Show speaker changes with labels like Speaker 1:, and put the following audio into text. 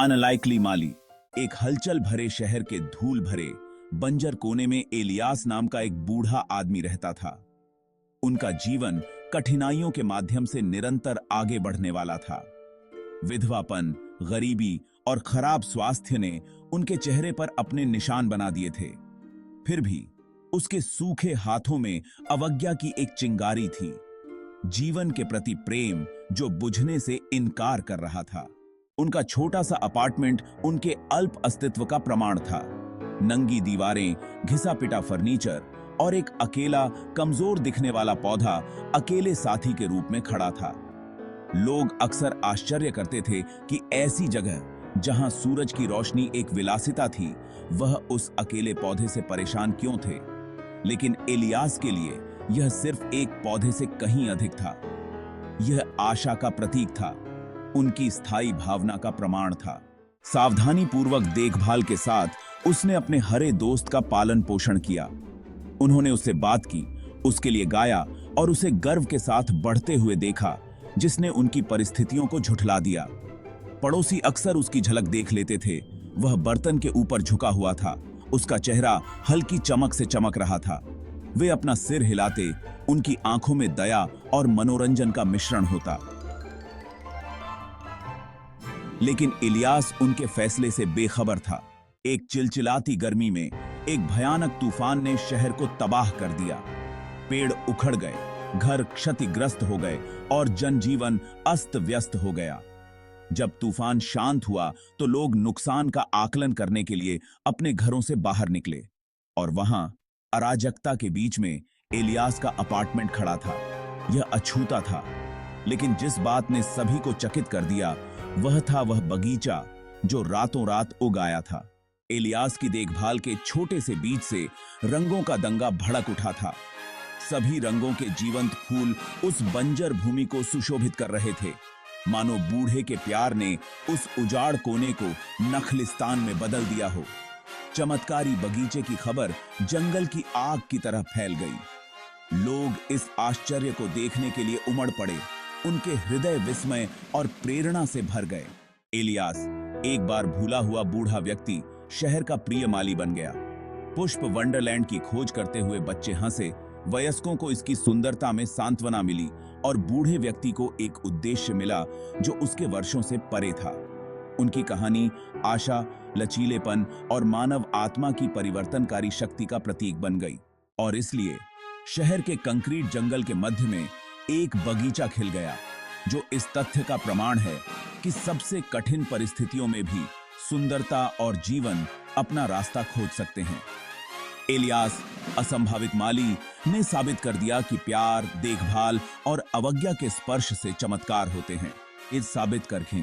Speaker 1: Unlikely माली। एक हलचल भरे शहर के धूल भरे बंजर कोने में एलियास नाम का एक बूढ़ा आदमी रहता था। उनका जीवन कठिनाइयों के माध्यम से निरंतर आगे बढ़ने वाला था। विधवापन, गरीबी और खराब स्वास्थ्य ने उनके चेहरे पर अपने निशान बना दिए थे। फिर भी उसके सूखे हाथों में अवज्ञा की एक चिंगारी थी, जीवन के प्रति प्रेम जो बुझने से इनकार कर रहा था। उनका छोटा सा अपार्टमेंट उनके अल्प अस्तित्व का प्रमाण था। नंगी दीवारें, घिसा पिटा फर्नीचर और एक अकेला कमजोर दिखने वाला पौधा अकेले साथी के रूप में खड़ा था। लोग अक्सर आश्चर्य करते थे कि ऐसी जगह जहां सूरज की रोशनी एक विलासिता थी, वह उस अकेले पौधे से परेशान क्यों थे। लेकिन एलियास के लिए यह सिर्फ एक पौधे से कहीं अधिक था। यह आशा का प्रतीक था, उनकी स्थायी भावना का प्रमाण था। सावधानी पूर्वक देखभाल के साथ उसने अपने हरे दोस्त का पालन पोषण किया। उन्होंने उससे बात की, उसके लिए गाया और उसे गर्व के साथ बढ़ते हुए देखा, जिसने उनकी परिस्थितियों को झुठला दिया। पड़ोसी अक्सर उसकी झलक देख लेते थे। वह बर्तन के ऊपर झुका हुआ था, उसका चेहरा हल्की चमक से चमक रहा था। वे अपना सिर हिलाते, उनकी आंखों में दया और मनोरंजन का मिश्रण होता। लेकिन इलियास उनके फैसले से बेखबर था। एक चिलचिलाती गर्मी में एक भयानक तूफान ने शहर को तबाह कर दिया। पेड़ उखड़ गए, घर क्षतिग्रस्त हो गए और जनजीवन अस्त व्यस्त हो गया। जब तूफान शांत हुआ तो लोग नुकसान का आकलन करने के लिए अपने घरों से बाहर निकले, और वहां अराजकता के बीच में एलियास का अपार्टमेंट खड़ा था। यह अछूता था, लेकिन जिस बात ने सभी को चकित कर दिया वह बगीचा जो रातों रात उग आया था। एलियास की देखभाल के छोटे से बीज से रंगों का दंगा भड़क उठा था। सभी रंगों के जीवंत फूल उस बंजर भूमि को सुशोभित कर रहे थे, मानो बूढ़े के प्यार ने उस उजाड़ कोने को नखलिस्तान में बदल दिया हो। चमत्कारी बगीचे की खबर जंगल की आग की तरह फैल गई। लोग इस आश्चर्य को देखने के लिए उमड़ पड़े। उनके हृदय विस्मय और प्रेरणा से भर गए। एलियास, एक बार भूला हुआ बूढ़ा व्यक्ति, शहर का प्रिय माली बन गया। पुष्प वंडरलैंड की खोज करते हुए बच्चे हंसे, वयस्कों को इसकी सुंदरता में सांत्वना मिली और बूढ़े व्यक्ति को एक उद्देश्य मिला जो उसके वर्षों से परे था। उनकी कहानी आशा, लचीलेपन और मानव आत्मा की परिवर्तनकारी शक्ति का प्रतीक बन गई, और इसलिए शहर के कंक्रीट जंगल के मध्य में एक बगीचा खिल गया, जो इस तथ्य का प्रमाण है कि सबसे कठिन परिस्थितियों में भी सुंदरता और जीवन अपना रास्ता खोज सकते हैं। एलियास, असंभावित माली, ने साबित कर दिया कि प्यार, देखभाल और अवज्ञा के स्पर्श से चमत्कार होते हैं। इस साबित करके